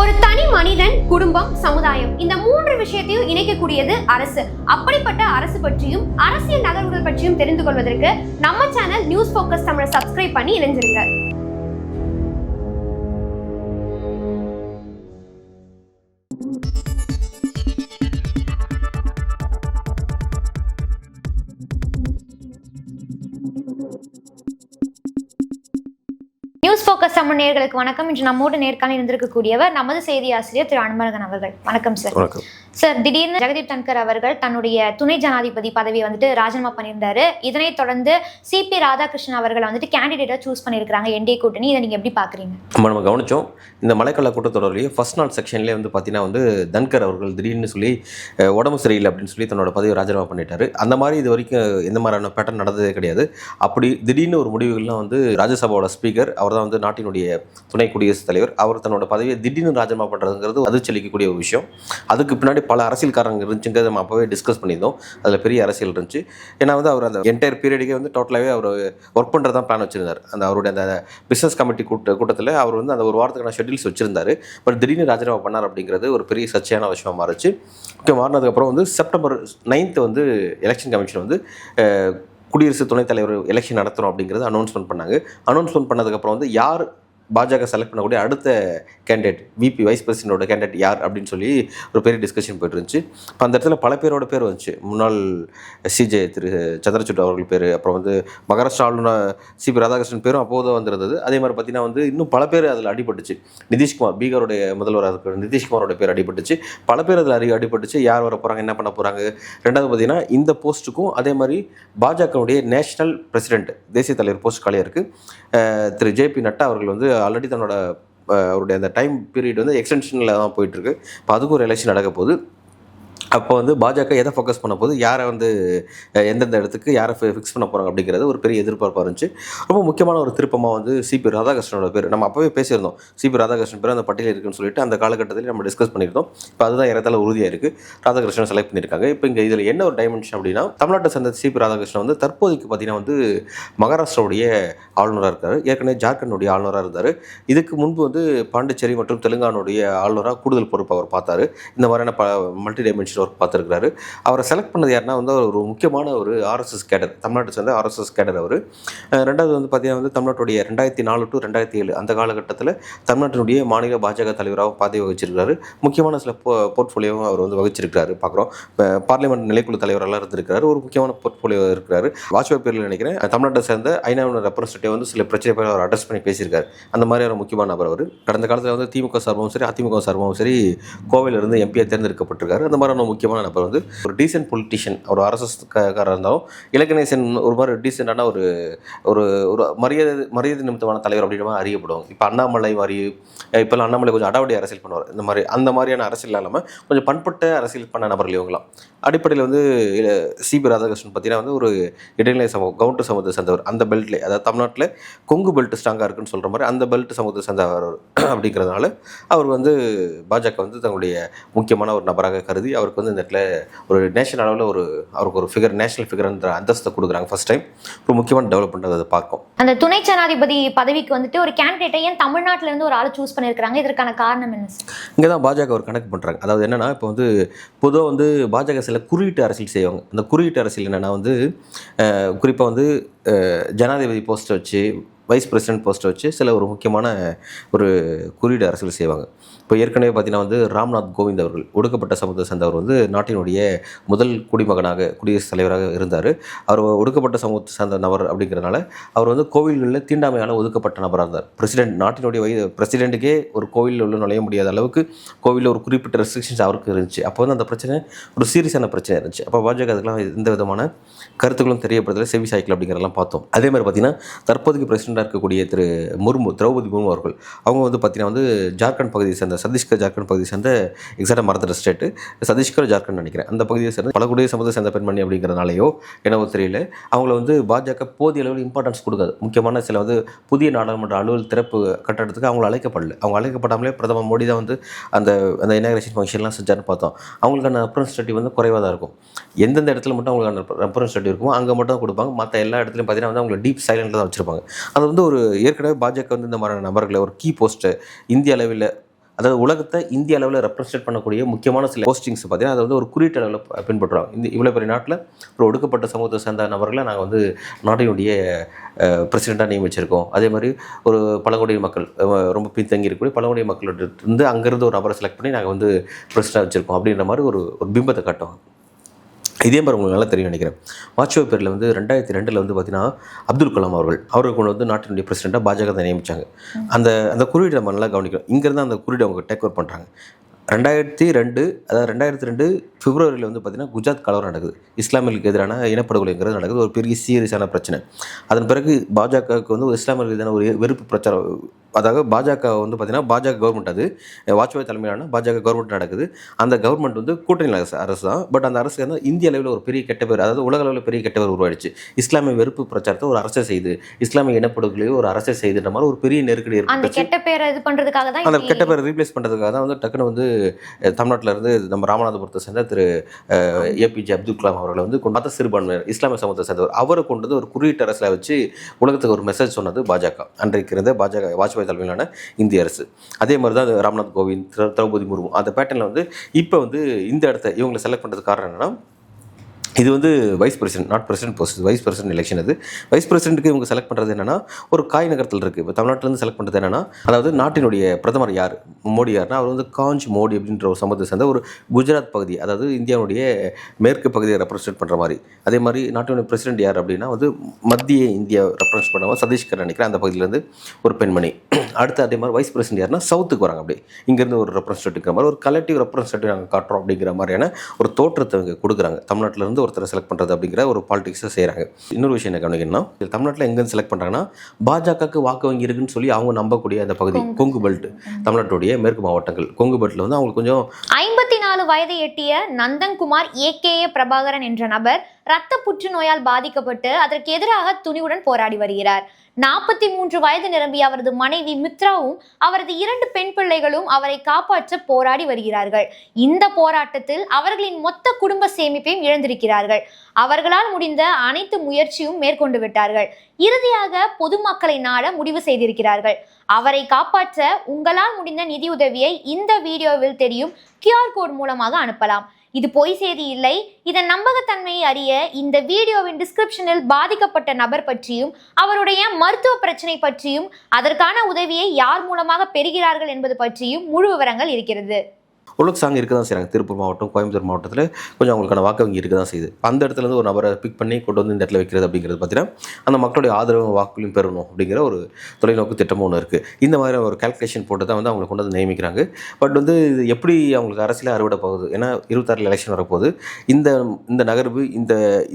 ஒரு தனி மனிதன், குடும்பம், சமுதாயம் இந்த மூன்று விஷயத்தையும் இணைக்கக்கூடியது அரசு. அப்படிப்பட்ட அரசு பற்றியும் அரசியல் நகர்வுகள் பற்றியும் தெரிந்து கொள்வதற்கு நம்ம சேனல் நியூஸ் ஃபோக்கஸ் தமிழை சப்ஸ்கிரைப் பண்ணி இணைஞ்சிருங்க. நியூஸ் ஃபோக்கஸ் தமிழ் நேயர்களுக்கு வணக்கம். இன்று நம்மோடு நேர்காணல் இருந்திருக்கக்கூடியவர் நமது செய்தி ஆசிரியர் திரு அன்பழகன் அவர்கள். வணக்கம் சார். சார், திடீர்னு ஜெகதீப் தன்கர் அவர்கள் தன்னுடைய துணை ஜனாதிபதி பதவியை ராஜினாமா பண்ணியிருந்தாரு. இதனைத் தொடர்ந்து சிபி ராதாகிருஷ்ணன் அவர்களை கேண்டிடேட்டா சூஸ் பண்ணியிருக்காங்க என்டிஏ கூட்டணி. இதை நீங்க எப்படி பாக்குறீங்க? நம்ம கவனிச்சோம், இந்த மழைக்கால கூட்டத்தொடர்லேயே ஃபர்ஸ்ட் நாள் செக்ஷன்லேயே பார்த்தீங்கன்னா தன்கர் அவர்கள் திடீர்னு சொல்லி உடம்பு சரியில்லை அப்படின்னு சொல்லி தன்னோட பதவியை ராஜினாமா பண்ணிட்டாரு. அந்த மாதிரி இது வரைக்கும் எந்த மாதிரியான பேட்டர்ன் நடந்ததே கிடையாது. அப்படி திடீர்னு ஒரு முடிவுகள்லாம் ராஜ்யசபாவோட ஸ்பீக்கர் அவர் தான் நாட்டினுடைய துணை குடியரசுத் தலைவர், அவர் தன்னோட பதவியை திடீர்னு ராஜினாமா பண்ணுறதுங்கிறது அதிர்ச்சியளிக்கக்கூடிய ஒரு விஷயம். அதுக்கு பின்னாடி பல அரசியல்காரங்க இருந்துச்சுங்கிறத நம்ம அப்போவே டிஸ்கஸ் பண்ணியிருந்தோம். அதில் பெரிய அரசியல் இருந்துச்சு. ஏன்னா அவர் அந்த என்டையர் பீரியடுக்கே டோட்டலாகவே அவர் ஒர்க் பண்ணுறது தான் பிளான் வச்சிருந்தார். அவருடைய அந்த பிஸ்னஸ் கமிட்டி கூட்டத்தில் அவர் அந்த ஒரு வாரத்துக்கான ஷெட்யூல்ஸ் வச்சிருந்தார். பட் திடீர்னு ராஜினாமா பண்ணார் அப்படிங்கிறது ஒரு பெரிய சர்ச்சையான விஷயமா மாறிச்சு. மாறினதுக்கப்புறம் செப்டம்பர் 9 எலெக்ஷன் கமிஷன் குடியரசு துணைத் தலைவர் எலெக்ஷன் நடத்துகிறோம் அப்படிங்கிறது அனௌன்ஸ்மெண்ட் பண்ணாங்க. அனௌன்ஸ்மெண்ட் பண்ணதுக்கப்புறம் யார் பாஜக செலக்ட் பண்ணக்கூடிய அடுத்த கேண்டிடேட், விபி வைஸ் பிரசிடென்டோட கேண்டிடேட் யார் அப்படின்னு சொல்லி ஒரு பெரிய டிஸ்கஷன் போயிட்டு இருந்துச்சு. இப்போ அந்த இடத்துல பல பேரோட பேர் வந்துச்சு. முன்னாள் சிஜே திரு சந்திரசூட் அவர்கள் பேர், அப்புறம் மகாராஷ்டிரா ஆளுநர் சிபி ராதாகிருஷ்ணன் பேரும் அப்போது வந்திருந்தது. அதே மாதிரி பார்த்தீங்கன்னா இன்னும் பல பேர் அதில் அடிபட்டுச்சு. நிதிஷ்குமார், பீகாருடைய முதல்வராக இருக்கிற நிதிஷ்குமாரோட பேர் அடிபட்டுச்சு. பல பேர் அதில் அடிபட்டுச்சு. யார் வர போகிறாங்க, என்ன பண்ண போகிறாங்க. ரெண்டாவது பார்த்தீங்கன்னா இந்த போஸ்ட்டுக்கும் அதே மாதிரி பாஜகவுடைய நேஷனல் பிரசிடென்ட், தேசிய தலைவர் போஸ்ட் காலியாக இருக்குது. திரு ஜேபி நட்டா அவர்கள் ஆல்ரெடி தன்னோட அவருடைய அந்த டைம் பீரியட் எக்ஸ்டென்ஷனில் தான் போயிட்டுருக்கு. இப்போ அதுக்கு ஒரு எலெக்ஷன் நடக்க போகுது. அப்போ பாஜக எதை ஃபோக்கஸ் பண்ண போது, யாரை எந்தெந்த இடத்துக்கு யாரை ஃபிக்ஸ் பண்ண போகிறாங்க அப்படிங்கிறது ஒரு பெரிய எதிர்பார்ப்பாக இருந்துச்சு. ரொம்ப முக்கியமான ஒரு திருப்பமாக சிபி ராதாகிருஷ்ணனோட பேர் நம்ம அப்போவே பேசியிருந்தோம். சிபி ராதாகிருஷ்ணன் பேர் அந்த பட்டியலில் இருக்குன்னு சொல்லிட்டு அந்த காலகட்டத்தில் நம்ம டிஸ்கஸ் பண்ணியிருந்தோம். இப்போ அதுதான் ஏறத்தாழ உறுதியாக இருக்குது. ராதாகிருஷ்ணன் செலக்ட் பண்ணியிருக்காங்க. இப்போ இங்கே இதில் என்ன ஒரு டைமென்ஷன் அப்படின்னா, தமிழ்நாட்டை சேர்ந்த சிபி ராதாகிருஷ்ணன் தற்போதைக்கு பார்த்தீங்கன்னா மகாராஷ்டிராவுடைய ஆளுநராக இருக்கார். ஏற்கனவே ஜார்க்கண்டுடைய ஆளுநராக இருந்தார். இதுக்கு முன்பு பாண்டிச்சேரி மற்றும் தெலுங்கானுடைய ஆளுநராக கூடுதல் பொறுப்பு அவர் பார்த்தாரு. இந்த மாதிரியான மல்டி டைமென்ஷன் ஒர்க் பார்த்துருக்கிறாரு. அவரை செலக்ட் பண்ணது யாருன்னா ஒரு முக்கியமான ஒரு ஆர்எஸ்எஸ் கேடர், தமிழ்நாட்டை சேர்ந்த ஆர்எஸ்எஸ் கேடர் அவர். ரெண்டாவது பார்த்தீங்கன்னா தமிழ்நாட்டுடைய 2004 to 2007 அந்த காலகட்டத்தில் தமிழ்நாட்டினுடைய மாநில பாஜக தலைவராகவும் பதவி வகிச்சிருக்கிறாரு. முக்கியமான சில போர்ட்ஃபோலியோவும் அவர் வகிச்சிருக்கிறாரு. பார்க்குறோம், பார்லிமெண்ட் நிலைக்குழு தலைவரெல்லாம் இருந்திருக்கிறாரு. ஒரு முக்கியமான போர்ட்ஃபோலியோ இருக்கிறாரு. வாஜ்பாய் பேரில் நினைக்கிறேன் தமிழ்நாட்டை சேர்ந்த ஐநாவின் ரெப்ரஸன்டேட்டிவ் சில பிரச்சனை பேர் அவர் அட்ரஸ் பண்ணி பேசியிருக்காரு. அந்த மாதிரி ஒரு முக்கியமான நபர் அவர். கடந்த காலத்தில் திமுக சார்பாகவும் சரி அதிமுக சார்பாகவும் சரி கோவையிலிருந்து எம்பியாக தேர்ந்தெடுக்கப்பட்டிருக்காரு. அந்த மாதிரி முக்கியமான நபர் ஒரு டீசென்ட் பொலிட்டிஷியன், ஒரு ஆர்எஸ்எஸ்காரர் இருந்தாலும் இலக்கணேசன் ஒரு மாதிரி டீசெண்டான ஒரு ஒரு மரியாதை நிமித்தமான தலைவர் அப்படின்ற அறியப்படுவாங்க. இப்போ அண்ணாமலை மாதிரி, இப்போல்லாம் அண்ணாமலை கொஞ்சம் அடாவடி அரசியல் பண்ணுவார். அந்த மாதிரியான அரசியல் இல்லாமல் கொஞ்சம் பண்பட்ட அரசியல் பண்ண நபர்கள் இவங்களாம். அடிப்படையில் சிபி ராதாகிருஷ்ணன் பார்த்தீங்கன்னா ஒரு இடைநிலை சமூகம், கவுண்டர் சமூகத்தை சேர்ந்தவர். அந்த பெல்ட்லேயே, அதாவது தமிழ்நாட்டில் கொங்கு பெல்ட் ஸ்ட்ராங்காக இருக்குன்னு சொல்கிற மாதிரி அந்த பெல்ட் சமூகத்தை சேர்ந்தவர் அப்படிங்கிறதுனால அவர் பாஜக தங்களுடைய முக்கியமான ஒரு நபராக கருதி அவருக்கு இந்த இடத்துல ஒரு நேஷனல் அளவில் அவருக்கு ஒரு ஃபிகர், நேஷனல் ஃபிகர்ன்ற அந்தஸ்தை கொடுக்குறாங்க. ஃபர்ஸ்ட் டைம் ஒரு முக்கியமான டெவலப்மெண்ட் அதை பார்க்கும். அந்த துணை ஜனாதிபதி பதவிக்கு ஒரு கேண்டிடேட்டை ஏன் தமிழ்நாட்டில இருந்து ஒரு ஆளை சூஸ் பண்ணியிருக்காங்க? இதற்கான காரணம் என்ன? இங்கே தான் பாஜக ஒரு கணக்கு பண்ணுறாங்க. அதாவது என்னன்னா, இப்போ பொதுவாக பாஜக சில குறியீட்டு அரசியல் செய்வாங்க. அந்த குறியீட்டு அரசியல் என்னென்னா குறிப்பாக ஜனாதிபதி போஸ்ட்டை வச்சு, வைஸ் பிரசிடென்ட் போஸ்ட்டை வச்சு சில ஒரு முக்கியமான ஒரு குறியீடு அரசியல் செய்வாங்க. இப்போ ஏற்கனவே பார்த்தீங்கன்னா ராம்நாத் கோவிந்த் அவர்கள் ஒடுக்கப்பட்ட சமூகத்தை சேர்ந்தவர் நாட்டினுடைய முதல் குடிமகனாக குடியரசுத் தலைவராக இருந்தார். அவர் ஒடுக்கப்பட்ட சமூகத்தை சேர்ந்த நபர் அப்படிங்கிறதுனால அவர் கோவில்களில் தீண்டாமையால் ஒதுக்கப்பட்ட நபராக இருந்தார். நாட்டினுடைய பிரசிடென்ட்டுக்கே ஒரு கோவிலில் உள்ள நுழைய முடியாத அளவுக்கு கோவிலில் ஒரு குறிப்பிட்ட ரெஸ்ட்ரிக்ஷன்ஸ் அவருக்கு இருந்துச்சு. அப்போ அந்த பிரச்சனை ஒரு சீரியஸான பிரச்சனை இருந்துச்சு. அப்போ பாஜக அதுக்கெல்லாம் எந்த விதமான கருத்துக்களும் தெரியப்படுத்தல, செவி சாய்க்கல் அப்படிங்கிறதெல்லாம் பார்த்தோம். அதே மாதிரி பார்த்தீங்கன்னா தற்போதைக்கு பிரசிடென்ட்டாக இருக்கக்கூடிய திரு திரௌபதி முர்மு அவர்கள், அவங்க பார்த்தீங்கன்னா ஜார்க்கண்ட் பகுதியை சேர்ந்த சத்தீஸ்கர் ஜார்க்கண்ட் பகுதியை சேர்ந்த எக்ஸாக்டாக மறந்துட்ட ஸ்டேட்டு சத்தீஸ்கர் ஜார்க்கண்ட் நினைக்கிறேன். அந்த பகுதியை சேர்ந்த பழங்குடிய சமூகத்தை சேர்ந்த பெண்மணி அப்படிங்கிறனாலையோ என்னவோ தெரியல, அவங்கள பாஜக போதிய அளவில் இம்பார்ட்டன்ஸ் கொடுக்காது. முக்கியமான சில புதிய நாடாளுமன்ற அலுவல் திறப்பு கட்டடத்துக்கு அவங்க அழைக்கப்படல. அவங்க அழைக்கப்படாமலே பிரதமர் மோடி தான் அந்த அந்த இனாகிரேஷன் ஃபங்க்ஷன்லாம் செஞ்சார்னு பார்த்தோம். அவங்களுக்கான ரெப்ரசன்டேட்டிவ் குறைவாக தான் இருக்கும். எந்தெந்த இடத்துல மட்டும் அவங்களுக்கான ரெப்ரசன்டேட்டிவ் இருக்குமோ அங்கே மட்டும் தான் கொடுப்பாங்க. மற்ற எல்லா இடத்துலையும் பார்த்தீங்கன்னா அவங்களை டீப் சைலண்டில் தான் வச்சுருப்பாங்க. அது ஒரு ஏற்கனவே பாஜக இந்த மாதிரியான நபர்களை ஒரு கீ போஸ்ட்டு இந்திய அளவில் அதாவது உலகத்தை இந்திய அளவில் ரெப்ரசென்ட் பண்ணக்கூடிய முக்கியமான சில போஸ்டிங்ஸ் பார்த்தீங்கன்னா அதை வந்து ஒரு குறியீட்டு அளவில் பின்பற்றுவாங்க. இந்த இவ்வளோ பெரிய நாட்டில் ஒரு ஒடுக்கப்பட்ட சமூகத்தை சேர்ந்த நபர்களை நாங்கள் வந்து நாட்டினுடைய பிரசிடெண்ட்டாக நியமிச்சிருக்கோம். அதே மாதிரி ஒரு பழங்குடிய மக்கள் ரொம்ப பின்தங்கி இருக்கக்கூடிய பழங்குடிய மக்கள்கிட்ட இருந்து அங்கேருந்து ஒரு நபரை செலக்ட் பண்ணி நாங்கள் வந்து பிரசிடெண்ட்டாக வச்சுருக்கோம் அப்படின்ற மாதிரி ஒரு பிம்பத்தை காட்டுவாங்க. இதே மாதிரி உங்களுக்கு நல்லா தெரியும் நினைக்கிறேன். வாஜ்பாய் பேரில் வந்து 2002 வந்து பார்த்தீங்கன்னா அப்துல் கலாம் அவர்கள் கொண்டு வந்து நாட்டினுடைய பிரசிடெண்ட்டாக பாஜக தான் நியமித்தாங்க. அந்த குறியீடு நம்ம நல்லா கவனிக்கணும். இங்கேருந்து அந்த குறியீடு அவங்க டேக் ஓவர் பண்ணுறாங்க. 2002 பிப்ரவரியில் வந்து பார்த்திங்கன்னா குஜராத் கலவரம் நடக்குது. இஸ்லாமியர்களுக்கு எதிரான இனப்படுகொலைங்கிறது நடக்குது. ஒரு பெரிய சீரியஸான பிரச்சனை. அதன் பிறகு பாஜகவுக்கு வந்து ஒரு இஸ்லாமியர்களுக்கு எதிரான ஒரு வெறுப்பு பிரச்சாரம். அதாவது பாஜக வந்து பார்த்திங்கன்னா பாஜக கவர்மெண்ட், அது வாஜ்பாய் தலைமையிலான பாஜக கவர்மெண்ட் நடக்குது. அந்த கவர்மெண்ட் வந்து கூட்டணி அரசு தான். பட் அந்த அரசு வந்து இந்திய அளவில் ஒரு பெரிய கெட்ட பேர், அதாவது உலக அளவில் பெரிய கெட்ட பேர் உருவாயிடுச்சு. இஸ்லாமிய வெறுப்பு பிரச்சாரத்தை ஒரு அரசை செய்து, இஸ்லாமிய இனப்படுகொலையை ஒரு அரசை செய்துன்ற மாதிரி ஒரு பெரிய நெருக்கடி அந்த ஏற்பட்டுச்சு. கெட்ட பேரை இது பண்றதுக்காக தான் அந்த கெட்ட பேரை ரீப்ளேஸ் பண்ணுறதுக்காக தான் வந்து டக்குன்னு வந்து தமிழ்நாட்டில் இருந்து நம்ம ராமநாதபுரத்தை சேர்ந்த திரு ஏபிஜே அப்துல் கலாம் அவர்களை வந்து மத சிறுபான்மையினர் இஸ்லாமிய சமூகத்தை சேர்ந்தவர் அவரை கொண்டு வந்து ஒரு குறியீட்டு அரசில் வச்சு உலகத்துக்கு ஒரு மெசேஜ் சொன்னது பாஜக. அன்றைக்கு இருந்த பாஜக வாஜ்பாய் தலைமையிலான இந்திய அரசு. அதே மாதிரி தான் ராம்நாத் கோவிந்த், திரௌபதி முர்மு அந்த பேட்டர்னில் வந்து இப்போ வந்து இந்த இடத்த இவங்களை செலக்ட் பண்ணுறதுக்கு காரணம் என்னென்னா, இது வந்து vice president, not president post, vice president election. அது வைஸ் பிரசிடென்ட்டுக்கு இவங்க செலக்ட் பண்ணுறது என்னென்னா ஒரு காய் நகரத்தில் இருக்குது. இப்போ தமிழ்நாட்டிலேருந்து செலக்ட் பண்ணுறது என்னென்னா, அதாவது நாட்டினுடைய பிரதமர் யார், மோடி யார்னா அவர் வந்து காஞ்ச் மோடி அப்படின்ற ஒரு சமூகத்தை சேர்ந்த ஒரு குஜராத் பகுதி, அதாவது இந்தியாவுடைய மேற்கு பகுதியை ரெப்ரசென்ட் பண்ணுற மாதிரி. அதே மாதிரி நாட்டினுடைய பிரசிடென்ட் யார் அப்படின்னா வந்து மத்திய இந்தியா ரெப்ரசென்ட் பண்ணுவாங்க, சதீஷ்கர் நினைக்கிறேன், அந்த பகுதியிலேருந்து ஒரு பெண்மணி. அடுத்து அதே மாதிரி வைஸ் பிரசிடென்ட் யாருன்னா சவுத்துக்கு வராங்க. அப்படி இங்கேருந்து ஒரு ரெப்ரசென்டேட்டிவ் மாதிரி ஒரு கலெக்டிவ் ரெப்ரசென்டேட்டிவ் நாங்கள் காட்டுறோம் அப்படிங்கிற மாதிரியான ஒரு தோற்றத்தை அவங்க கொடுக்குறாங்க. தமிழ்நாட்டிலேருந்து ஒருத்தரை செலக்ட் பண்ணுறது அப்படிங்கிற ஒரு பாலிடிக்ஸை செய்கிறாங்க. இன்னொரு விஷயம் என்ன கவனிக்கணும்னா, தமிழ்நாட்டில் எங்கேருந்து செலக்ட் பண்ணுறாங்கன்னா பாஜகவுக்கு வாக்கு வங்கி இருக்குன்னு சொல்லி அவங்க நம்பக்கூடிய அந்த பகுதி கொங்கு பெல்ட், தமிழ்நாட்டுடைய மேற்கு மாவட்டங்கள் கொங்கு பெல்ட்டில் வந்து அவங்களுக்கு கொஞ்சம் 54 வயதை எட்டிய நந்தன்குமார் ஏகே பிரபாகரன் என்ற நபர் இரத்த புற்றுநோயால் பாதிக்கப்பட்டு அதற்கு எதிராக துணிவுடன் போராடி வருகிறார். 43 வயது நிரம்பிய அவரது மனைவி மித்ராவும் அவரது 2 பெண் பிள்ளைகளும் அவரை காப்பாற்ற போராடி வருகிறார்கள். இந்த போராட்டத்தில் அவர்களின் மொத்த குடும்ப சேமிப்பையும் இழந்திருக்கிறார்கள். அவர்களால் முடிந்த அனைத்து முயற்சியும் மேற்கொண்டு விட்டார்கள். இறுதியாக பொதுமக்களை நாட முடிவு செய்திருக்கிறார்கள். அவரை காப்பாற்ற உங்களால் முடிந்த நிதியுதவியை இந்த வீடியோவில் தெரியும் QR கோட் மூலமாக அனுப்பலாம். இது பொய் செய்தி இல்லை. இதன் நம்பகத்தன்மையை அறிய இந்த வீடியோவின் டிஸ்கிரிப்ஷனில் பாதிக்கப்பட்ட நபர் பற்றியும் அவருடைய மருத்துவ பிரச்சனை பற்றியும் அதற்கான உதவியை யார் மூலமாக பெறுகிறார்கள் என்பது பற்றியும் முழு விவரங்கள் இருக்கிறது. ஓரளவுக்கு சாங் இருக்க தான் செய்கிறாங்க. திருப்பூர் மாவட்டம், கோயம்புத்தூர் மாவட்டத்தில் கொஞ்சம் அவங்களுக்கான வாக்கு வங்கி இருக்க தான் செய்யுது. அந்த இடத்துலேருந்து ஒரு நபரை பிக் பண்ணி கொண்டு வந்து இந்த இடத்துல வைக்கிறது அப்படிங்கிறது பார்த்தீங்கன்னா அந்த மக்களுடைய ஆதரவு வாக்குகளையும் பெறணும் அப்படிங்கிற ஒரு தொலைநோக்கு திட்டமும் ஒன்று இருக்குது. இந்த மாதிரி ஒரு கால்குலேஷன் போட்டு தான் வந்து அவங்களை கொண்டு வந்து நியமிக்கிறாங்க. பட் வந்து இது எப்படி அவங்களுக்கு அரசியல் அறுவடை போகுது, ஏன்னா 26 எலெக்ஷன் வரப்போகுது. இந்த நகர்வு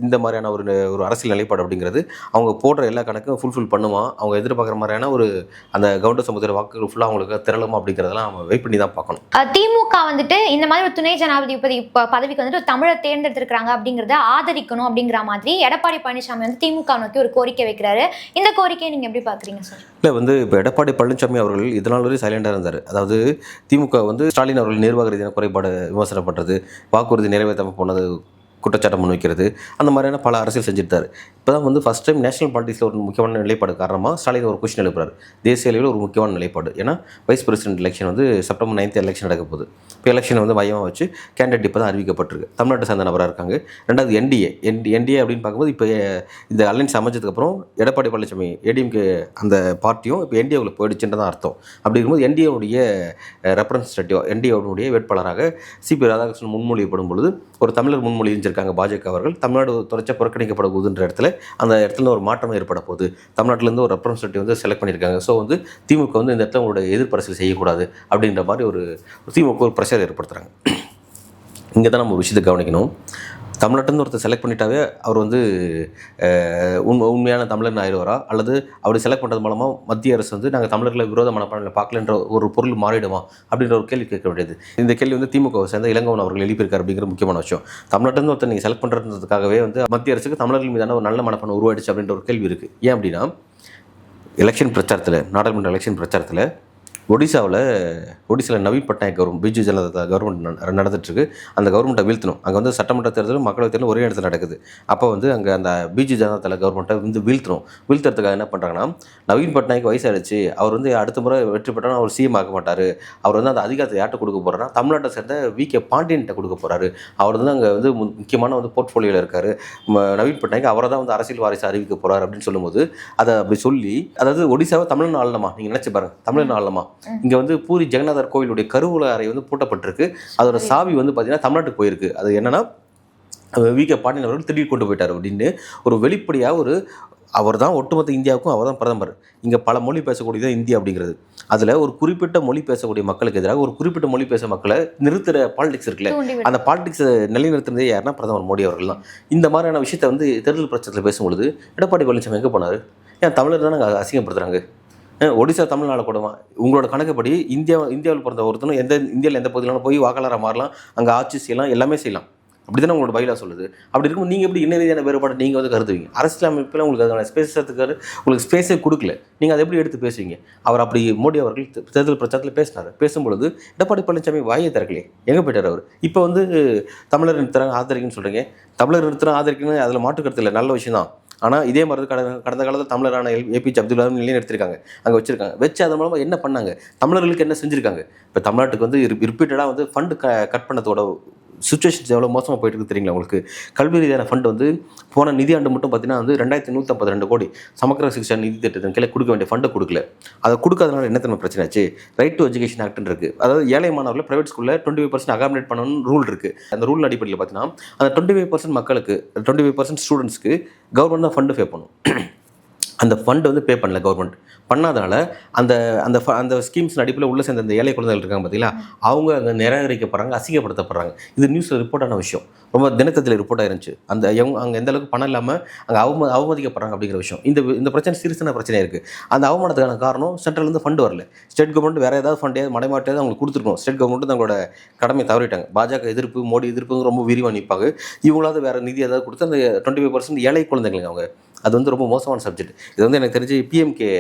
இந்த மாதிரியான ஒரு அரசியல் நிலைப்பாடு அப்படிங்கிறது அவங்க போடுற எல்லா கணக்கும் ஃபுல்ஃபில் பண்ணுமா, அவங்க எதிர்பார்க்குற மாதிரியான ஒரு அந்த கவுண்டர் சமுதாய வாக்குகள் ஃபுல்லாக அவங்களுக்கு திரளுமா அப்படிங்கிறதெல்லாம் நம்ம வெயிட் பண்ணி தான் பார்க்கணும். திமுக வந்துட்டு இந்த மாதிரி ஒரு துணை ஜனாதிபதி பதவிக்கு வந்துட்டு தமிழை தேர்ந்தெடுத்திருக்காங்க அப்படிங்கிறத ஆதரிக்கணும் அப்படிங்கிற மாதிரி எடப்பாடி பழனிசாமி வந்து திமுக நோக்கி ஒரு கோரிக்கை வைக்கிறாரு. இந்த கோரிக்கையை நீங்க எப்படி பாக்குறீங்க சார்? இல்லை வந்து இப்போ எடப்பாடி பழனிசாமி அவர்கள் இதனால் வரை சைலண்டாக இருந்தார். அதாவது திமுக வந்து ஸ்டாலின் அவர்கள் நிர்வாக ரீதியான குறைபாடு விமர்சனம் பண்ணுறது, வாக்குறுதி நிறைவேற்றாமல் போனது குற்றச்சாட்டம் முன்வைக்கிறது, அந்த மாதிரியான பல அரசியல் செஞ்சுட்டார். இப்போ தான் வந்து ஃபஸ்ட் டைம் நேஷனல் பாலிட்டிக்ஸில் ஒரு முக்கியமான நிலைப்பாடு காரணமாக ஸ்டாலின் ஒரு கொஸ்டின் எழுப்புறாரு. தேசிய அளவில் ஒரு முக்கியமான நிலைப்பாடு. ஏன்னா வைஸ் பிரசிடென்ட் எலெக்ஷன் வந்து செப்டம்பர் 9 எலெக்ஷன் நடக்க போகுது. இப்போ எலெக்ஷன் வந்து மையமாக வச்சு கேண்டிடேட் இப்போ தான் அறிவிக்கப்பட்டிருக்கு. தமிழ்நாட்டை சேர்ந்த நபராக இருக்காங்க. ரெண்டாவது என்டிஏ அப்படின்னு பார்க்கும்போது இப்போ இந்த அலைன்ஸ் அமைச்சதுக்கப்புறம் எடப்பாடி பழனிசாமி ஏடிஎம்கே அந்த பார்ட்டியும் இப்போ என்டிஏவில் போயிடுச்சுன்னு தான் அர்த்தம். அப்படி இருக்கும்போது என்டிஏவுடைய ரெப்ரசன்டேட்டிவ், என்டிஏவுடைய வேட்பாளராக சிபி ராதாகிருஷ்ணன் முன்மொழியப்படும் பொழுது ஒரு தமிழர் முன்மொழிஞ்சிருக்காங்க பாஜக அவர்கள். தமிழ்நாடு தொடர்ச்சியாக புறக்கணிக்கப்பட போகுதுன்ற இடத்துல ஒரு மாற்றம் ஏற்பட போகுது. தமிழ்நாட்டிலேருந்து ஒரு ரெப்ரசன்டேட்டிவ் வந்து செலக்ட் பண்ணியிருக்காங்க. ஸோ வந்து திமுக வந்து இந்த இடத்துல உங்களோட எதிர்ப்பரசியல் செய்யக்கூடாது அப்படின்ற மாதிரி ஒரு திமுக ஒரு ப்ரெஷர் ஏற்படுத்துகிறாங்க. இங்கே தான் நம்ம ஒரு விஷயத்தை கவனிக்கணும். தமிழ்நாட்டிலேருந்து ஒருத்தர் செலக்ட் பண்ணிட்டாவே அவர் வந்து உண்மையான தமிழர்னு ஆயிடுவாரா, அல்லது அப்படி செலக்ட் பண்ணுறது மூலமாக மத்திய அரசு வந்து நாங்கள் தமிழர்களை விரோத மனப்பான்மையில் பார்க்கலன்ற ஒரு பொருள் மாறிடுமா அப்படின்ற ஒரு கேள்வி கேட்க வேண்டியது. இந்த கேள்வி வந்து திமுக சேர்ந்த இளங்கோவன் அவர்கள் எழுப்பியிருக்காரு அப்படிங்கிற முக்கியமான விஷயம். தமிழ்நாட்டிலேருந்து ஒருத்தர் நீங்கள் செலக்ட் பண்ணுறதுக்காகவே வந்து மத்திய அரசுக்கு தமிழர்கள் மீதான ஒரு நல்ல மனப்பான்மை உருவாயிடுச்சு அப்படின்ற ஒரு கேள்வி இருக்குது. ஏன் அப்படின்னா எலெக்ஷன் பிரச்சாரத்தில், நாடாளுமன்ற எலெக்ஷன் பிரச்சாரத்தில் ஒடிசாவில் நவீன் பட்நாயக் கவர்மெண்ட், பிஜு ஜனதா கவர்மெண்ட் நடந்துட்டுருக்கு. அந்த கவர்மெண்ட்டை வீழ்த்தணும். அங்கே வந்து சட்டமன்ற தேர்தலும் மக்களவைத் தேர்தலும் ஒரே இடத்துல நடக்குது. அப்போ வந்து அங்கே அந்த பிஜு ஜனதா கவர்மெண்ட்டை வந்து வீழ்த்துறதுக்காக என்ன பண்ணுறாங்கன்னா, நவீன் பட்நாயக் வயசாகிடுச்சு, அவர் வந்து அடுத்த முறை வெற்றி பெற்றாலும் அவர் சிஎம் ஆக மாட்டார், அவர் வந்து அந்த அதிகாரத்தை யார்கிட்ட கொடுக்க போகிறாருன்னா தமிழ்நாட்டை சேர்ந்த வி.கே. பாண்டியன்கிட்ட கொடுக்க போகிறாரு. அவர் வந்து அங்கே வந்து முக்கியமான வந்து போர்ட்ஃபோலியோவில் இருக்கார். நவீன் பட்நாயக் அவரை தான் வந்து அரசியல் வாரிசு அறிவிக்க போகிறார் அப்படின்னு சொல்லும்போது, அதை அப்படி சொல்லி, அதாவது ஒடிசாவை தமிழன் ஆளணுமா, நீங்கள் நினச்சி பாருங்க, தமிழன் ஆளணுமா. இங்கே வந்து பூரி ஜெகநாதர் கோவிலுடைய கருவூல அறை வந்து பூட்டப்பட்டிருக்கு. அதோட சாவி வந்து பார்த்தீங்கன்னா தமிழ்நாட்டுக்கு போயிருக்கு. அது என்னன்னா, வி.கே. பாண்டியன் அவர்கள் திடீர் கொண்டு போயிட்டார் அப்படின்னு ஒரு வெளிப்படையாக அவர் தான் ஒட்டுமொத்த இந்தியாவுக்கும் அவர் தான் பிரதமர். இங்கே பல மொழி பேசக்கூடியதான் இந்தியா அப்படிங்கிறது. அதில் ஒரு குறிப்பிட்ட மொழி பேசக்கூடிய மக்களுக்கு எதிராக ஒரு குறிப்பிட்ட மொழி பேச மக்களை நிறுத்துகிற பாலிடிக்ஸ் இருக்குல்ல, அந்த பாலிடிக்ஸை நிலைநிறுத்துறதே யாருன்னா பிரதமர் மோடி அவர்கள் தான். இந்த மாதிரியான விஷயத்தை வந்து தேர்தல் பிரச்சாரத்தில் பேசும்பொழுது எடப்பாடி பழனிசாமி எங்கே போனார்? ஏன் தமிழர் தானே அசிங்கப்படுத்துகிறாங்க? ஒடிசா தமிழ்நாடு கூடமா? உங்களோட கணக்குப்படி இந்தியாவில் பிறந்த ஒருத்தனும் இந்தியாவில் எந்த பகுதியிலும் போய் வாக்காளராக மாறலாம், அங்கே ஆட்சி செய்யலாம், எல்லாமே செய்யலாம். அப்படி தானே உங்களோட பைலா சொல்லுது. அப்படி இருக்கும் நீங்கள் எப்படி இன ரீதியான வேறுபாடு நீங்கள் வந்து கருதுவீங்க? அரசியல் அமைப்பில் உங்களுக்கு அதோட உங்களுக்கு ஸ்பேஸே கொடுக்கல, நீங்கள் அதை எப்படி எடுத்து பேசுவீங்க? அவர் அப்படி மோடி அவர்கள் தேர்தல் பிரச்சாரத்தில் பேசினார். பேசும்பொழுது எடப்பாடி பழனிசாமி வாயை திறக்கலையே, எங்கே போயிட்டார் அவர்? இப்போ வந்து தமிழர் நிறுத்துறாங்க ஆதரிக்குன்னு சொல்கிறீங்க. தமிழர் நிறுத்துறாங்க ஆதரிக்குன்னு அதில் மாற்றுக்கருத்து இல்லை, நல்ல விஷயம் தான். ஆனால் இதே மாதிரி கடந்த காலத்தில் தமிழரான ஏபிஜே அப்துல் கலாம் நிலைநிறுத்திருக்காங்க, அங்கே வச்சுருக்காங்க. வச்சு அதன் மூலமாக என்ன பண்ணாங்க, தமிழர்களுக்கு என்ன செஞ்சுருக்காங்க? இப்போ தமிழ்நாட்டுக்கு வந்து ரிப்பீட்டடாக வந்து ஃபண்டு கட் பண்ணதோட சுச்சுவேஷன்ஸ் எவ்வளோ மோசமாக போயிட்டு இருக்கு தெரியுங்களா உங்களுக்கு? கல்வி ரீதியான ஃபண்டு வந்து போன நிதியாண்டு மட்டும் பார்த்தீங்கன்னா வந்து 2152 கோடி சமக்கர சிக்ஷா நிதி திட்டத்தின் கீழே கொடுக்க வேண்டிய ஃபண்டை கொடுக்கல. அதை கொடுக்காதனால என்ன தன்மை பிரச்சனை ஆச்சு? ரைட் டு எஜுகேஷன் ஆக்ட்னு இருக்குது. அதாவது ஏழை மாணவர்களை ப்ரைவேட் ஸ்கூலில் 25% அகாமடேட் பண்ணணும்னு ரூல் இருக்குது. அந்த ரூல் அடிப்படையில் பார்த்தீங்கன்னா அந்த 25% மக்களுக்கு 25% ஸ்டூடெண்ட்ஸ்க்கு கவர்மெண்ட் தான் ஃபண்டு பே பண்ணும். அந்த ஃபண்டு வந்து பே பண்ணல கவர்மெண்ட். பண்ணாதனால அந்த அந்த அந்த ஸ்கீம்ஸ் அடிப்படையில் உள்ள சேர்ந்த அந்த ஏழை குழந்தைகள் இருக்காங்க பார்த்தீங்களா, அவங்க அங்கே நிராகரிக்கப்படுறாங்க, அசிங்கப்படுத்தப்படுறாங்க. இது நியூஸில் ரிப்போர்ட்டான விஷயம், ரொம்ப தினத்தத்தில் ரிப்போர்ட் ஆயிருந்துச்சு. அங்கே எந்த அளவுக்கு பணம் இல்லாமல் அங்கே அவமதிக்கப்படுறாங்க அப்படிங்கிற விஷயம். இந்த பிரச்சனை சீரியஸான பிரச்சனையாக இருக்குது. அந்த அவமானத்துக்கான காரணம் சென்ட்ரலேருந்து ஃபண்டு வரல. ஸ்டேட் கவர்மெண்ட் வேறு ஏதாவது ஃபண்டே மடைமாட்டியாவது அவங்களுக்கு கொடுத்துருக்கணும். ஸ்டேட் கவர்மெண்ட்டு தங்களோட கடமை தவறிட்டாங்க. பாஜக எதிர்ப்பு, மோடி எதிர்ப்புங்க ரொம்ப விரிவாக நிற்பாங்க. இவங்களாவது வேறு நிதி ஏதாவது கொடுத்து அந்த 25% ஏழை குழந்தைங்களுக்கு அவங்க அது வந்து ரொம்ப மோசமான சப்ஜெக்ட். இது வந்து எனக்கு தெரிஞ்சு பிஎம்கே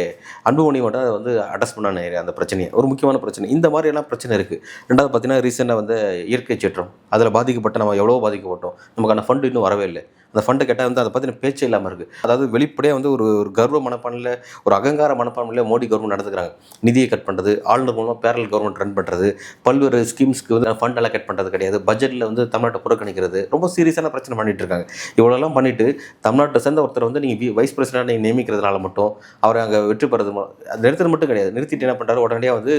அன்புமணி மட்டும் அதை வந்து அட்ரஸ் பண்ண அந்த பிரச்சனையை, ஒரு முக்கியமான பிரச்சனை. இந்த மாதிரியெல்லாம் பிரச்சனை இருக்குது. ரெண்டாவது பார்த்தீங்கன்னா ரீசெண்டாக வந்து இயற்கை சீற்றம், அதில் பாதிக்கப்பட்ட நம்ம எவ்வளோ பாதிக்கப்பட்டோம், நமக்கான ஃபண்டு இன்னும் வரவே இல்லை. அந்த ஃபண்டை கேட்டால் வந்து அதை பற்றின பேச்சே இல்லாமல் இருக்குது. அதாவது வெளிப்படையாக வந்து ஒரு கர்வ மனப்பான்மையில், ஒரு அகங்கார மனப்பான்மையில் மோடி கவர்மெண்ட் நடந்துக்கிறாங்க. நிதியை கட் பண்ணுறது, ஆளுநர் மூலமாக பேரல் கவர்மெண்ட் ரன் பண்ணுறது, பல்வேறு ஸ்கீம்ஸ்க்கு வந்து ஃபண்ட் அலோகேட் பண்ணுறது கிடையாது, பட்ஜெட்டில் வந்து தமிழ்நாட்டை புறக்கணிக்கிறது, ரொம்ப சீரியஸான பிரச்சனை பண்ணிட்டு இருக்காங்க. இவ்வளோலாம் பண்ணிவிட்டு தமிழ்நாட்டை சேர்ந்த ஒருத்தர் வந்து நீங்கள் வைஸ் பிரசிடென்ட் நீங்கள் நியமிக்கிறதுனால மட்டும் அவரை அங்கே வெற்றி பெறது நிறுத்துறது மட்டும் கிடையாது. நிறுத்திட்டு என்ன பண்ணுறாரு, உடனடியாக வந்து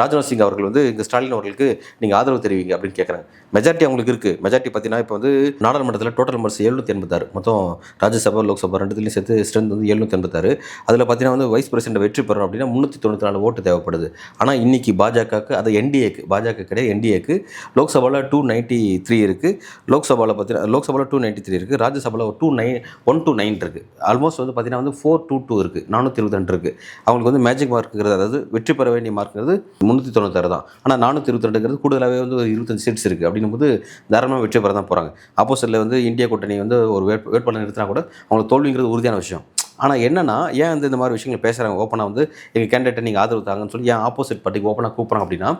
ராஜ்நாத் சிங் அவர்கள் வந்து இங்கே ஸ்டாலின் அவர்களுக்கு நீங்கள் ஆதரவு தெரிவிங்க அப்படின்னு கேட்குறாங்க. மெஜாரிட்டி அவங்களுக்கு இருக்குது. மெஜாரிட்டி பார்த்தீங்கன்னா இப்போ வந்து நாடாளுமன்றத்தில் டோட்டல் மெம்பர்ஸ் 786, மொத்தம் ராஜ்யசபா லோக்சபா ரெண்டுத்துலையும் சேர்த்து ஸ்ட்ரென்த் வந்து 786. அதில் பார்த்தீங்கன்னா வந்து வைஸ் பிரசிடென்ட் வெற்றி பெறணும் அப்படின்னா 394 ஓட்டு தேவைப்படுது. ஆனால் இன்னைக்கு பாஜகவுக்கு, அது என்டிஏக்கு, பாஜக கிடையாது என்டிஏக்கு லோக்சபாவில் 293 இருக்குது. லோக்சபாவில் பார்த்தீங்கன்னா 293 இருக்குது. ராஜ்யசபாவில் 129 இருக்குது. ஆல்மோஸ்ட் வந்து பார்த்தீங்கன்னா வந்து 422 இருக்குது, 422 இருக்குது. அவங்களுக்கு வந்து மேஜிக் மார்க்குங்கிறது, அதாவது வெற்றி பெற வேண்டிய மார்க்குங்கிறது 396 தான். ஆனால் 422ங்கிறது கூடுதலாகவே வந்து ஒரு 25 சீட்ஸ் இருக்குது. அப்படிங்கும்போது தாராளமாக வெற்றி பெற தான் போகிறாங்க. ஆப்போசிட்டில் வந்து இந்தியா கூட்டணி வந்து ஒரு வேட்பாளர் நிறுத்தினா கூட அவங்களுக்கு தோல்விங்கிறது உறுதியான விஷயம். ஆனால் என்னன்னா, ஏன் வந்து இந்த மாதிரி விஷயங்கள் பேசுகிறாங்க ஓப்பனாக வந்து எங்கள் கேண்டிடேட்டை நீங்கள் ஆதரவு தாங்கன்னு சொல்லி ஏன் ஆப்போசிட் பார்ட்டிக்கு ஓப்பனாக கூப்பிட்றாங்க அப்படின்னா,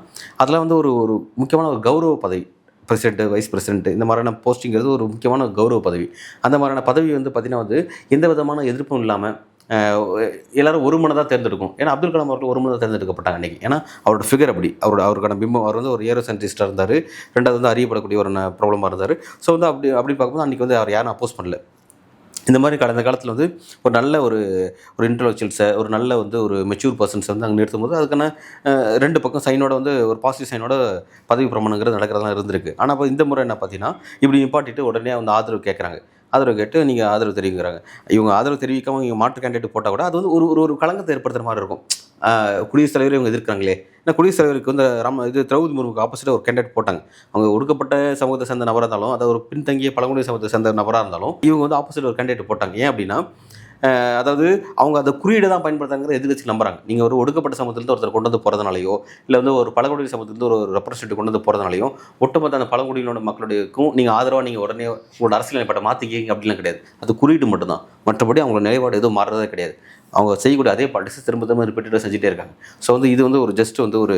அதில் வந்து ஒரு முக்கியமான ஒரு கௌரவ பதவி, பிரசிடென்ட், வைஸ் பிரசிடென்ட், இந்த மாதிரியான போஸ்டிங்கிறது ஒரு முக்கியமான கௌரவ பதவி. அந்த மாதிரியான பதவி வந்து பார்த்திங்கன்னா வந்து எந்த விதமான எதிர்ப்பும் இல்லாமல் எல்லாரும் ஒரு மனதாக தேர்ந்தெடுக்கும். ஏன்னா அப்துல் கலாம் அவர்கள் ஒரு மனதாக தேர்ந்தெடுக்கப்பட்டாங்க அன்றைக்கி. ஏன்னா அவரோட ஃபிகர் அப்படி, அவருக்கான பிம்பம், அவர் வந்து ஒரு ஏரோ சயின்டிஸ்டாக இருந்தார். ரெண்டாவது வந்து அறியப்படக்கூடிய ஒரு ப்ராப்ளமாக இருந்தார். ஸோ வந்து அப்படி பார்க்கும்போது அன்றைக்கி வந்து அவர் யாரும் அப்போஸ் பண்ணல. இந்த மாதிரி கடந்த காலத்தில் வந்து ஒரு நல்ல ஒரு இன்டலெக்சுவல்ஸை, ஒரு நல்ல வந்து ஒரு மெச்சூர் பர்சன்ஸ் வந்து அங்கே நிறுத்தும் போது அதுக்கான 2 பக்கம் சைனோட வந்து ஒரு பாசிட்டிவ் சைனோட பதவி பிரமாணங்கிறது நடக்கிறதெல்லாம் இருந்திருக்கு. ஆனால் இப்போ இந்த முறை என்ன பார்த்தீங்கன்னா, இப்படி நிப்பாட்டிட்டு உடனே வந்து ஆதரவு கேட்குறாங்க. ஆதரவு கேட்டு நீங்கள் ஆதரவு தெரிவிக்கிறாங்க. இவங்க ஆதரவு தெரிவிக்காமல் இவங்க மாற்று கேண்டிடேட் போட்டால் கூட அது வந்து ஒரு களங்கத்தை ஏற்படுத்துகிற மாதிரி இருக்கும். குடியரசுத் தலைவர் இவங்க எதிர்க்கிறாங்களே, ஏன்னா குடியரசுத் தலைவருக்கு வந்து திரௌபதி முர்முக்கு ஆப்போசிட்டாக ஒரு கேண்டிடேட் போட்டாங்க. அவங்க ஒடுக்கப்பட்ட சமூகத்தை சேர்ந்த நபராக இருந்தாலும், அதாவது ஒரு பின்தங்கிய பழங்குடி சமூகத்தை சேர்ந்த நபராக இருந்தாலும் இவங்க வந்து ஆப்போசிட் ஒரு கேண்டிடேட் போட்டாங்க. ஏன் அப்படின்னா, அதாவது அவங்க அந்த குறியீடை தான் பயன்படுத்தாங்கிற எதிர்கட்சி நம்புறாங்க. நீங்கள் ஒரு ஒடுக்கப்பட்ட சமூகத்திலிருந்து ஒருத்தர் கொண்டு வந்து போகிறதுனாலையோ, இல்லை வந்து ஒரு பழங்குடி சமூகத்திலிருந்து ஒரு ரெப்ரஸன்டேட்டிவ் கொண்டு வந்து போகிறதுனாலையோ, ஒட்டுமொத்த அந்த பழங்குடியினோட மக்களுடையக்கும் நீங்கள் ஆதரவாக நீங்கள் உடனே உங்களோட அரசியல் நிலைப்பாட்டை மாற்றிக்கிங்க அப்படிலாம் கிடையாது. அது குறியீடு மட்டும்தான். மற்றபடி அவங்களோட நிலைப்பாடு எதுவும் மாறுறதே கிடையாது. அவங்க செய்யக்கூடிய அதே பாலிடிக்ஸ் திரும்ப திரும்ப ரிப்பீட்டடாக செஞ்சுட்டே இருக்காங்க. ஸோ வந்து இது வந்து ஒரு ஜஸ்ட் வந்து ஒரு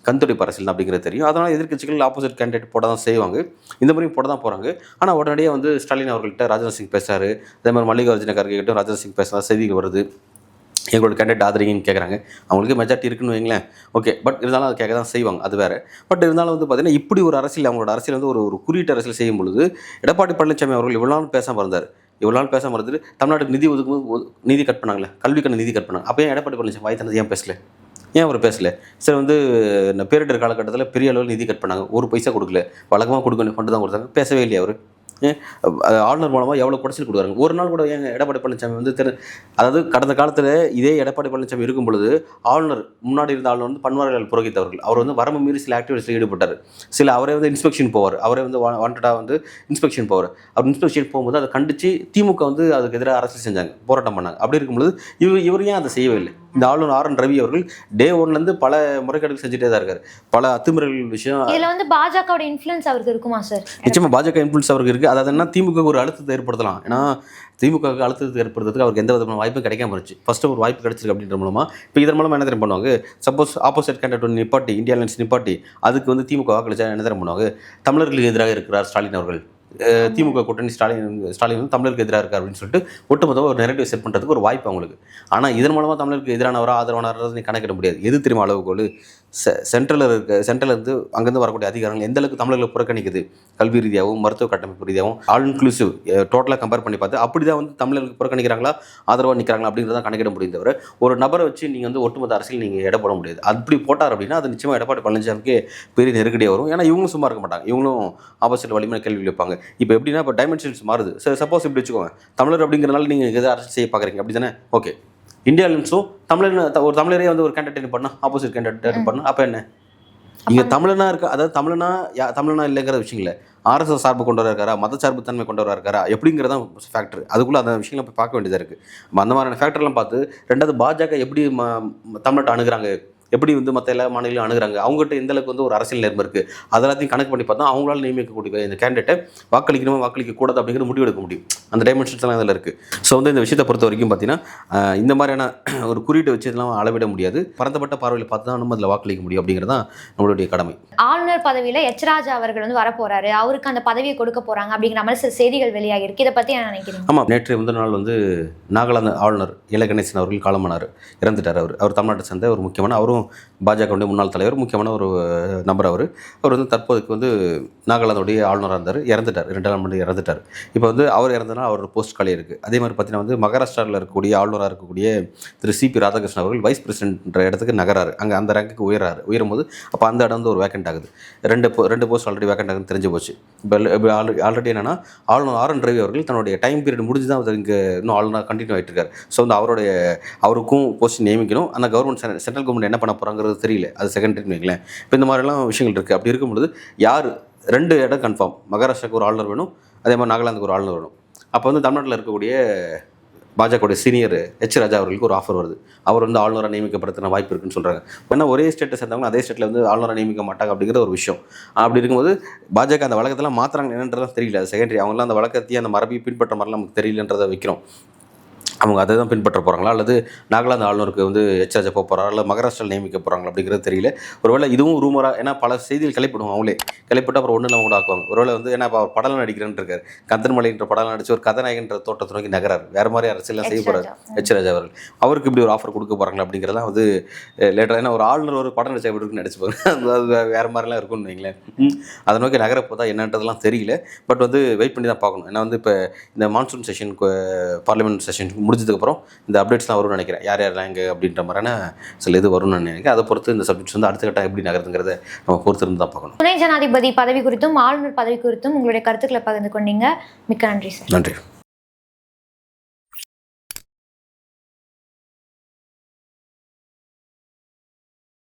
கண்துடைப்பு அரசியல் அப்படிங்கிறது தெரியும். அதனால் எதிர்க்கட்சிகள் ஆப்போசிட் கேண்டிடேட் போட தான் செய்வாங்க, இந்த மாதிரி போட தான் போகிறாங்க. ஆனால் உடனடியாக வந்து ஸ்டாலின் அவர்கள்ட்ட ராஜ்நாத் சிங் பேசுகிறாரு, அதே மாதிரி மல்லிகார்ஜுன கர்கே கிட்ட ராஜ்நாத் சிங் பேசுகிறா செய்திகள் வருது, எங்களோட கேண்டிடேட் ஆதரிங்கன்னு கேட்குறாங்க. அவங்களுக்கு மெஜாரிட்டி இருக்குன்னு வைங்களேன், ஓகே. பட் இருந்தாலும் அது கேட்க தான் செய்வாங்க, அது வேறு. பட் இருந்தாலும் வந்து பார்த்தீங்கன்னா இப்படி ஒரு அரசியல், அவங்களோட அரசியல் வந்து ஒரு குறியீட்டு அரசியல் செய்யும் பொழுது எடப்பாடி பழனிசாமி அவர்கள் இவ்வளோ நாள் பேசாமல் இருந்தார். இவ்வளோ நாள் பேசாமல் இருந்துட்டு தமிழ்நாட்டுக்கு நிதி ஒதுக்கும்போது நிதி கட் பண்ணாங்களே, கல்விக்கான நிதி கட் பண்ணாங்க. அப்போ ஏன் எடப்பாடி பழனிசாமி வாய் தந்தது ஏன் பேசல? ஏன் அவர் பேசல? சரி வந்து பேரிடர் காலகட்டத்தில் பெரிய அளவில் நிதி கட் பண்ணாங்க, ஒரு பைசா கொடுக்கல, வழக்கமாக கொடுக்க ஃபண்டு தான் கொடுத்தாங்க, பேசவே இல்லையா அவர்? ஆளுநர் மூலமாக எவ்வளோ குறைச்சல் கொடுக்குறாங்க. ஒரு நாள் கூட ஏங்க எடப்பாடி பழனிசாமி வந்து அதாவது கடந்த காலத்தில் இதே எடப்பாடி பழனிசாமி இருக்கும் பொழுது ஆளுநர், முன்னாடி இருந்த ஆளுநர் வந்து பன்வாரிலால் புரோஹித் அவர்கள், அவர் வந்து வரம்பு மீறி சில ஆக்டிவிட்டிஸில் ஈடுபட்டார். அவரே வந்து இன்ஸ்பெக்ஷன் போவார், அவரே வந்து வாண்டடாக வந்து இன்ஸ்பெக்ஷன் போவார். அவர் இன்ஸ்பெக்ஷன் போகும்போது அதை கண்டித்து திமுக வந்து அதுக்கு எதிராக அரசியல் செஞ்சாங்க, போராட்டம் பண்ணாங்க. அப்படி இருக்கும்பொழுது இவர் ஏன் அதை செய்யவே இல்லை? இந்த ஆளுநர் ஆர் என் ரவி அவர்கள் டே ஒன்லேருந்து பல முறைகேடுகள் செஞ்சுட்டே தான் இருக்காரு, பல அத்துமீறல் விஷயம். இதில் வந்து பாஜகவோட இன்ஃப்ளூயன்ஸ் அவருக்கு இருக்குமா சார்? நிச்சயமாக பாஜக இன்ஃப்ளூயன்ஸ் அவருக்கு இருக்குது. அதாவது என்ன, திமுக ஒரு அழுத்தத்தை ஏற்படுத்தலாம். ஏன்னா திமுக அழுத்தத்தை ஏற்படுத்துறதுக்கு அவருக்கு எந்த விதமான வாய்ப்பும் கிடைக்காம இருந்துச்சு. ஃபஸ்ட்டு ஒரு வாய்ப்பு கிடைச்சிருக்கு அப்படின்ற மூலமாக இப்போ இதன் மூலமாக என்ன தெரியும் பண்ணுவாங்க, சப்போஸ் ஆப்போசிட் கேண்டிடேட் நிப்பாட்டி, இந்தியா அலையன்ஸ் நிப்பாட்டி அதுக்கு வந்து திமுக வாக்களிச்சா என்ன தெரியும் பண்ணுவாங்க, தமிழர்களுக்கு எதிராக இருக்கிறார் ஸ்டாலின் அவர்கள், திமுக கூட்டணி ஸ்டாலின் வந்து தமிழருக்கு எதிராக இருக்கார் அப்படின்னு சொல்லிட்டு ஒட்டுமொத்தமாக ஒரு நெரேட்டிவ் செட் பண்ணுறதுக்கு ஒரு வாய்ப்பு அவங்களுக்கு. ஆனால் இதன் மூலமாக தமிழருக்கு எதிரானவரா ஆதரவானவராக நீ கணக்கிட முடியாது. எது தெரியுமா அளவுகோல்? சென்ட்ரலில் இருந்து அங்கேருந்து வரக்கூடிய அதிகாரங்கள் எந்த அளவுக்கு தமிழர்களை புறக்கணிக்குது, கல்வி ரீதியாகவும் மருத்துவ கட்டமைப்பு ரீதியாகவும் ஆல் இன்க்ளூசிவ் டோட்டலாக கம்பேர் பண்ணி பார்த்து அப்படி தான் வந்து தமிழர்களுக்கு புறக்கணிக்கிறாங்களா ஆதரவாக நிற்கிறாங்களா அப்படிங்கிறத கணக்கிட முடியும். தவிர ஒரு நபரை வச்சு நீங்கள் வந்து ஒட்டுமொத்த அரசியல் நீங்கள் எடை போட முடியாது. அப்படி போட்டார் அப்படின்னா அது நிச்சயமாக எடப்பாடி பழனிசாமிக்கு பெரிய நெருக்கடியாக வரும். ஏன்னா இவங்களும் சும்மா இருக்க மாட்டாங்க, இவங்களும் ஆப்போசிட் வலிமையான கேள்வி வைப்பாங்க. இப்போ எப்படின்னா இப்போ டைமென்ஷன்ஸ் மாறுது. சப்போஸ் இப்படி வச்சுக்கோங்க, தமிழர் அப்படிங்கிறனால நீங்கள் எதாவது அரசியல் செய்ய பார்க்குறீங்க அப்படி தானே, ஓகே. இந்தியா அலையன்ஸும் ஒரு தமிழரே வந்து ஒரு கேண்டிடேட் பண்ணால் ஆப்போசிட் கேண்டிடேட் பண்ணால் அப்போ என்ன, இங்கே தமிழனா இருக்கா, அதாவது தமிழனா இல்லைங்கிற விஷயம் இல்லை, ஆர்எஸ்எஸ் சார்பு கொண்டு வர இருக்காரா, மத சார்பு தன்மை கொண்டு வர இருக்காரா எப்படிங்கிறதான் ஃபேக்டர். அதுக்குள்ளே அந்த விஷயங்களை போய் பார்க்க வேண்டியதாக இருக்குது. அந்த மாதிரியான ஃபேக்டர்லாம் பார்த்து, ரெண்டாவது பாஜக எப்படி தமிழ்நாட்டை அணுகிறாங்க, எப்படி வந்து மற்ற எல்லா மாநிலம் அணுகிறாங்க, அவங்ககிட்ட எந்த அளவுக்கு வந்து ஒரு அரசியல் நேர்மை இருக்குது, அதெல்லாத்தையும் கணக்கு பண்ணி பார்த்தா அவங்களால நியமிக்கக்கூடிய இந்த கேண்டிடேட்டை வாக்களிக்கணுமா வாக்களிக்கக்கூடாது அப்படிங்கிற முடிவு எடுக்க முடியும். அந்த டைமென்ஷன்ஸ் எல்லாம் இதில் இருக்குது. ஸோ வந்து இந்த விஷயத்தை பொறுத்த வரைக்கும் பார்த்தீங்கன்னா இந்த மாதிரியான ஒரு குறியீட்டை வச்சு இதெல்லாம் அளவிட முடியாது. பரந்தப்பட்ட பார்வையில் பார்த்து தான் நம்ம அதில் வாக்களிக்க முடியும் அப்படிங்கிறது தான் நம்மளுடைய கடமை. ஆளுநர் பதவியில் எச் ராஜா அவர்கள் வந்து வரப்போறாரு, அவருக்கு அந்த பதவியை கொடுக்க போறாங்க அப்படிங்கிற மாதிரி சில செய்திகள் வெளியாகி இருக்கு. இதை பற்றி என்ன நினைக்கிறீங்க? ஆமாம், நேற்று முந்தின நாள் வந்து நாகாலாந்து ஆளுநர் இல கணேசன் அவர்கள் காலமானார், இறந்துட்டார். அவர் தமிழ்நாட்டை சேர்ந்த ஒரு முக்கியமான, அவரும் பாஜக முன்னாள் தலைவர், முக்கியமான ஒரு நபர். அவர் வந்து தற்போதைக்கு வந்து நாகாலாந்துடைய ஆளுநராக இருந்தார், இறந்துட்டார், 2 நாள் முன்னாடி இறந்துட்டார். இப்போ வந்து அவர் இறந்தனால் அவரோட போஸ்ட் காலியாக இருக்குது. அதே மாதிரி பார்த்தீங்கன்னா வந்து மகாராஷ்டிராவில் இருக்கக்கூடிய ஆளுநராக இருக்கக்கூடிய திரு சிபி ராதாகிருஷ்ணன் அவர்கள் வைஸ் பிரசிடென்ட்ன்ற இடத்துக்கு நகராரு, அங்கே அந்த ரேங்குக்கு உயரும்போது அப்போ அந்த இடம் வந்து ஒரு வேக்கண்ட் ஆகுது. ரெண்டு போஸ்ட் ஆல்ரெடி வேக்கண்ட் ஆகுதுன்னு தெரிஞ்சு போச்சு. இப்போ ஆல்ரெடி என்னன்னா ஆளுநர் ஆர் என் ரவி அவர்கள் தன்னுடைய டைம் பீரியட் முடிஞ்சு தான் இங்கே இன்னும் ஆளுநர் கண்டினியூ ஆகிட்டு இருக்காரு. ஸோ வந்து அவருக்கும் போஸ்ட் நியமிக்கணும். அந்த கவர்மெண்ட் சென்ட்ரல் கவர்மெண்ட் என்ன பண்ண போகிறாங்கிறது தெரியல, அது செகண்டரின்னு வைங்களேன். இப்போ இந்த மாதிரிலாம் விஷயங்கள் இருக்குது. அப்படி இருக்கும்பொழுது யார் 2 இடம் கன்ஃபார்ம், மகாராஷ்டிராவுக்கு ஒரு ஆளுநர் வேணும், அதே மாதிரி நாகாலாந்துக்கு ஒரு ஆளுநர் வேணும். அப்போ வந்து தமிழ்நாட்டில் இருக்கக்கூடிய பாஜக சீனியர் எச் ராஜா அவர்களுக்கு ஒரு ஆஃபர் வருது. அவர் வந்து ஆளுநராக நியமிக்கப்படுறதுன வாய்ப்பு இருக்குன்னு சொல்கிறாங்க. ஏன்னா ஒரே ஸ்டேட்டை சேர்ந்தவங்க அதே ஸ்டேட்டில் வந்து ஆளுநராக நியமிக்க மாட்டாங்க அப்படிங்கிற ஒரு விஷயம். அப்படி இருக்கும்போது பாஜக அந்த வழக்கத்தெல்லாம் மாற்றுறாங்க என்னன்றதான் தெரியல, அது செகண்டரி. அவங்களாம் அந்த வழக்கத்தையும் அந்த மரபையும் பின்பற்ற மாதிரிலாம் நமக்கு தெரியலன்றதை வைக்கிறோம். அவங்க அதை தான் பின்பற்ற போகிறாங்களா, அல்லது நாகாலாந்து ஆளுநருக்கு வந்து எச் ராஜா போக போகிறாரா, இல்லை மகாராஷ்டிராவில் நியமிக்க போகிறாங்களா அப்படிங்கிறது தெரியல. ஒருவேளை இதுவும் ரூமராக, ஏன்னா பல செய்திகள் கிளப்பிடுவோம், அவங்களே கிளப்பிட்டு அப்புறம் ஒன்றும் கூட ஆக்குவாங்க. ஒருவேளை வந்து ஏன்னா இப்போ அவர் படம் நடிக்கிறேன்னு இருக்கார், கந்தன்மலைன்ற படம் நடிச்சு ஒரு கதாநாயகன்ற தோட்டத்தை நோக்கி நகரார், வேறு மாதிரி அரசியலாம் செய்ய போகிறார் எச் ராஜா அவர்கள். அவருக்கு இப்படி ஒரு ஆஃபர் கொடுக்க போகிறாங்களா அப்படிங்கிறதெல்லாம் வந்து லேட்டராக, ஏன்னா ஒரு ஆளுநர் ஒரு படம் நடிச்சா எப்படி இருக்குன்னு நினச்சிப்பாங்க, அது வேறு மாதிரிலாம் இருக்கும்னு வைங்களேன். அதை நோக்கி நகரப்போ தான் என்னன்றதெல்லாம் தெரியல. பட் வந்து வெயிட் பண்ணி தான் பார்க்கணும். ஏன்னா வந்து இப்போ இந்த மான்சூன் செஷன், பார்லிமெண்ட் செஷன் முடிஞ்சதுக்கப்புறம் இந்த அப்டேட்ஸ்லாம் வரும்னு நினைக்கிறேன், யாரெல்லாம் எங்கே அப்படின்ற மாதிரியான சில இது வரும்னு நினைக்கிறேன். அதை பொறுத்து இந்த சப்ஜெக்ட்ஸ் வந்து அடுத்த கட்டம் எப்படி நகருதுங்கிறத நம்ம பொறுத்து இருந்து தான் பார்க்கணும். துணை ஜனாதிபதி பதவி குறித்தும் ஆளுநர் பதவி குறித்தும் உங்களுடைய கருத்துக்களை பகிர்ந்து கொண்டீங்க. மிக்க நன்றி சார். நன்றி.